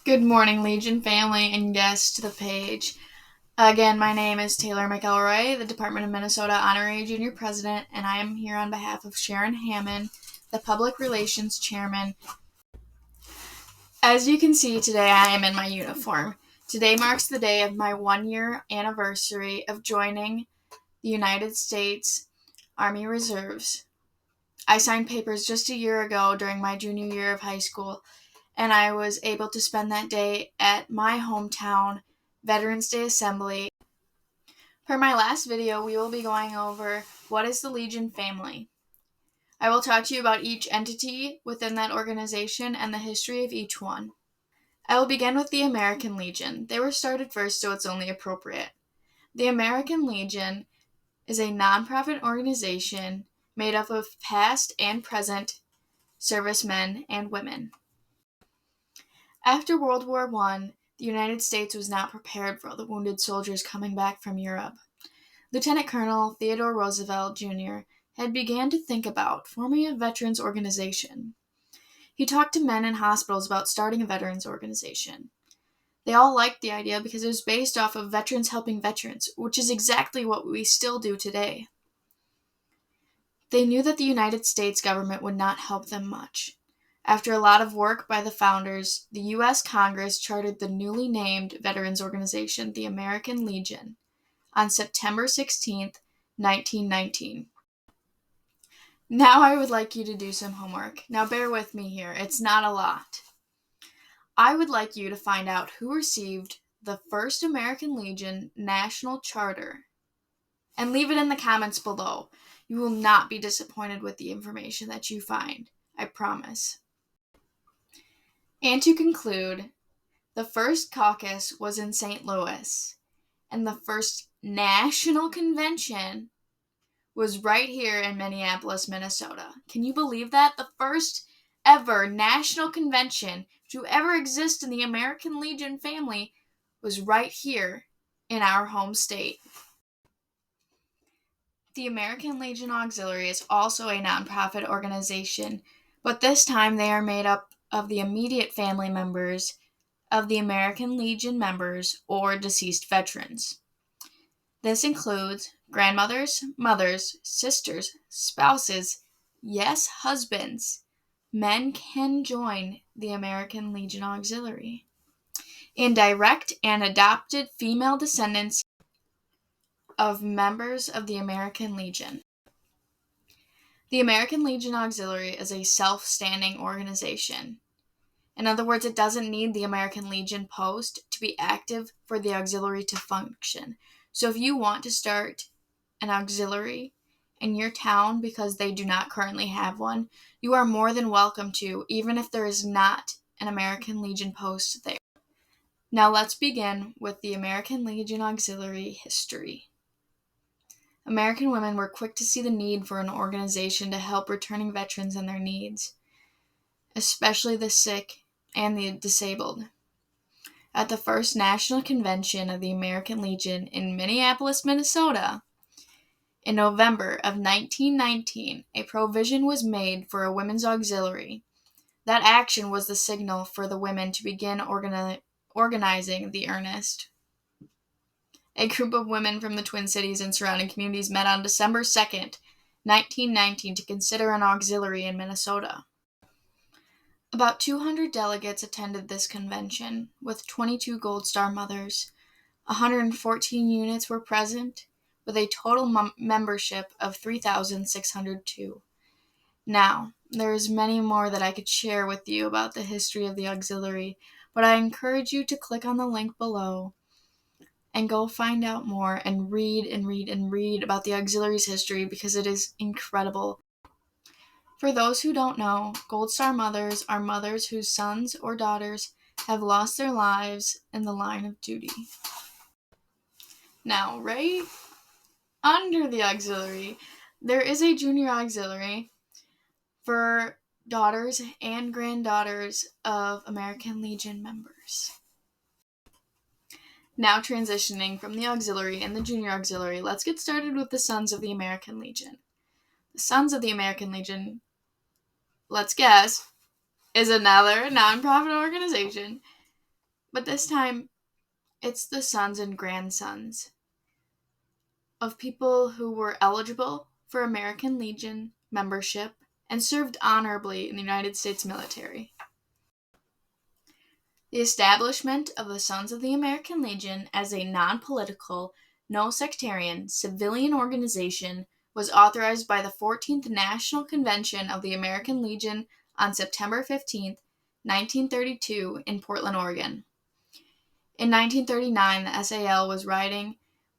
Good morning, Legion family and guests to the page. Again, my name is Taylor McElroy, the Department of Minnesota Honorary Junior President, and I am here on behalf of Sharon Hammond, the Public Relations Chairman. As you can see today, I am in my uniform. Today marks the day of my 1-year anniversary of joining the United States Army Reserves. I signed papers just a year ago during my junior year of high school, and I was able to spend that day at my hometown Veterans Day Assembly. For my last video, we will be going over what is the Legion family. I will talk to you about each entity within that organization and the history of each one. I will begin with the American Legion. They were started first, so it's only appropriate. The American Legion is a nonprofit organization made up of past and present servicemen and women. After World War I, the United States was not prepared for all the wounded soldiers coming back from Europe. Lieutenant Colonel Theodore Roosevelt, Jr. had began to think about forming a veterans organization. He talked to men in hospitals about starting a veterans organization. They all liked the idea because it was based off of veterans helping veterans, which is exactly what we still do today. They knew that the United States government would not help them much. After a lot of work by the founders, the U.S. Congress chartered the newly named veterans organization, the American Legion, on September 16, 1919. Now I would like you to do some homework. Now bear with me here. It's not a lot. I would like you to find out who received the first American Legion National Charter and leave it in the comments below. You will not be disappointed with the information that you find. I promise. And to conclude, the first caucus was in St. Louis, and the first national convention was right here in Minneapolis, Minnesota. Can you believe that? The first ever national convention to ever exist in the American Legion family was right here in our home state. The American Legion Auxiliary is also a nonprofit organization, but this time they are made up of the immediate family members of the American Legion members or deceased veterans. This includes grandmothers, mothers, sisters, spouses, yes, husbands. Men can join the American Legion Auxiliary. And direct and adopted female descendants of members of the American Legion. The American Legion Auxiliary is a self-standing organization. In other words, it doesn't need the American Legion post to be active for the auxiliary to function. So if you want to start an auxiliary in your town because they do not currently have one, you are more than welcome to, even if there is not an American Legion post there. Now let's begin with the American Legion Auxiliary history. American women were quick to see the need for an organization to help returning veterans and their needs, especially the sick and the disabled. At the first national convention of the American Legion in Minneapolis, Minnesota, in November of 1919, a provision was made for a women's auxiliary. That action was the signal for the women to begin organizing the earnest. A group of women from the Twin Cities and surrounding communities met on December 2nd, 1919, to consider an auxiliary in Minnesota. About 200 delegates attended this convention, with 22 Gold Star mothers. 114 units were present, with a total membership of 3,602. Now, there is many more that I could share with you about the history of the auxiliary, but I encourage you to click on the link below and go find out more and read about the auxiliary's history because it is incredible. For those who don't know, Gold Star mothers are mothers whose sons or daughters have lost their lives in the line of duty. Now, right under the auxiliary, there is a junior auxiliary for daughters and granddaughters of American Legion members. Now transitioning from the auxiliary and the junior auxiliary, let's get started with the Sons of the American Legion. The Sons of the American Legion, let's guess, is another nonprofit organization but this time it's the sons and grandsons of people who were eligible for American Legion membership and served honorably in the United States military. The establishment of the Sons of the American Legion as a non-political, no-sectarian, civilian organization was authorized by the 14th National Convention of the American Legion on September 15, 1932, in Portland, Oregon. In 1939, the SAL was riding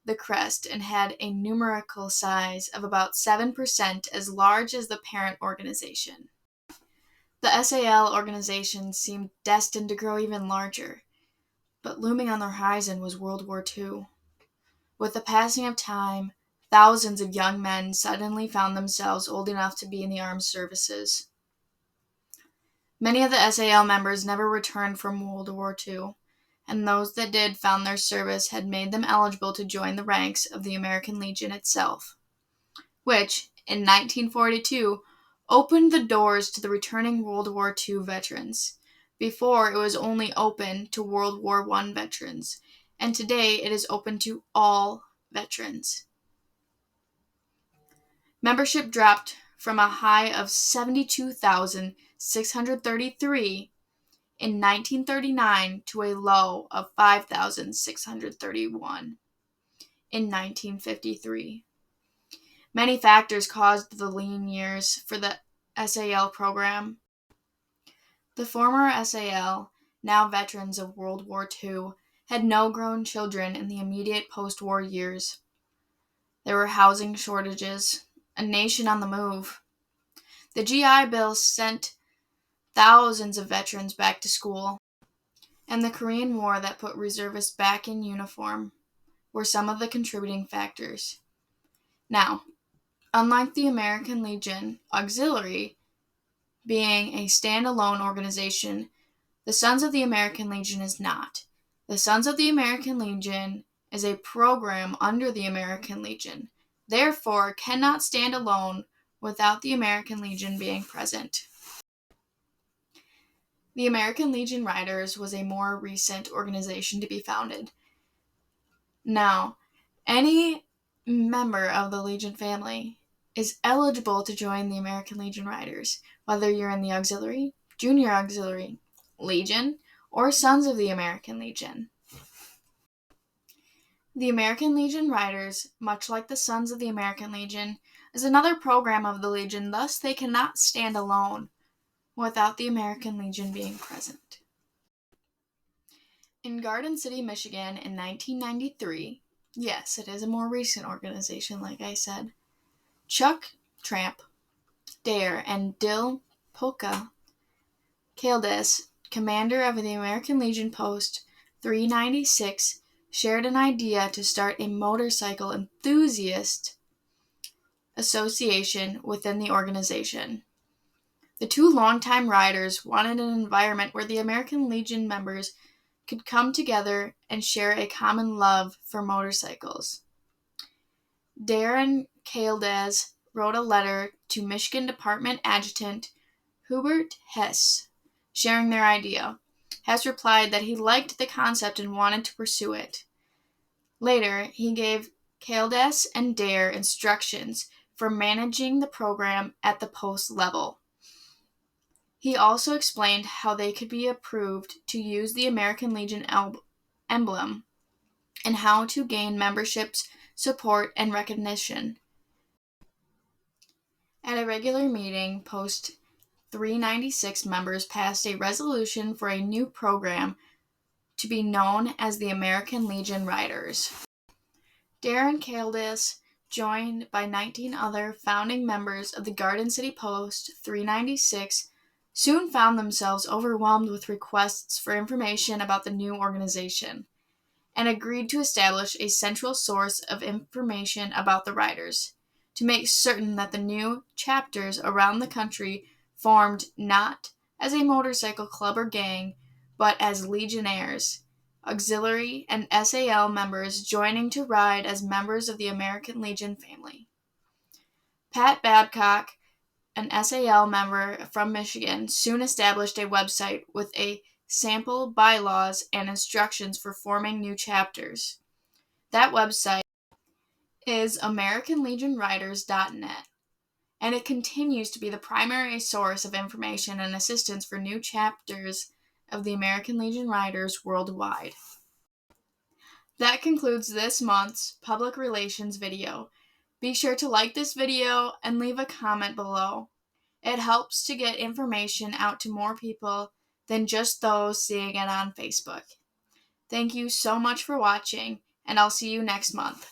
the crest and had a numerical size of about 7% as large as the parent organization. The SAL organization seemed destined to grow even larger, but looming on the horizon was World War II. With the passing of time, thousands of young men suddenly found themselves old enough to be in the armed services. Many of the SAL members never returned from World War II, and those that did found their service had made them eligible to join the ranks of the American Legion itself, which, in 1942, opened the doors to the returning World War II veterans. Before, it was only open to World War I veterans, and today it is open to all veterans. Membership dropped from a high of 72,633 in 1939 to a low of 5,631 in 1953. Many factors caused the lean years for the SAL program. The former SAL, now veterans of World War II, had no grown children in the immediate post-war years. There were housing shortages, a nation on the move. The GI Bill sent thousands of veterans back to school, and the Korean War that put reservists back in uniform were some of the contributing factors. Now, unlike the American Legion Auxiliary, being a standalone organization, the Sons of the American Legion is not. The Sons of the American Legion is a program under the American Legion, therefore cannot stand alone without the American Legion being present. The American Legion Riders was a more recent organization to be founded. Now, any member of the Legion family is eligible to join the American Legion Riders, whether you're in the Auxiliary, Junior Auxiliary, Legion, or Sons of the American Legion. The American Legion Riders, much like the Sons of the American Legion, is another program of the Legion, thus they cannot stand alone without the American Legion being present. In Garden City, Michigan in 1993, yes, it is a more recent organization, like I said, Chuck Tramp, Dare, and Dill Polka Caldas, commander of the American Legion Post 396, shared an idea to start a motorcycle enthusiast association within the organization. The two longtime riders wanted an environment where the American Legion members could come together and share a common love for motorcycles. Darren Caldas wrote a letter to Michigan Department Adjutant Hubert Hess, sharing their idea. Hess replied that he liked the concept and wanted to pursue it. Later, he gave Caldas and Dare instructions for managing the program at the post level. He also explained how they could be approved to use the American Legion emblem and how to gain membership's support and recognition. At a regular meeting, Post 396 members passed a resolution for a new program to be known as the American Legion Riders. Darren Caldas, joined by 19 other founding members of the Garden City Post 396, soon found themselves overwhelmed with requests for information about the new organization, and agreed to establish a central source of information about the riders, to make certain that the new chapters around the country formed not as a motorcycle club or gang, but as legionnaires, auxiliary, and SAL members joining to ride as members of the American Legion family. Pat Babcock, an SAL member from Michigan, soon established a website with a sample bylaws and instructions for forming new chapters. That website is AmericanLegionWriters.net, and it continues to be the primary source of information and assistance for new chapters of the American Legion Writers worldwide. That concludes this month's public relations video. Be sure to like this video and leave a comment below. It helps to get information out to more people than just those seeing it on Facebook. Thank you so much for watching, and I'll see you next month.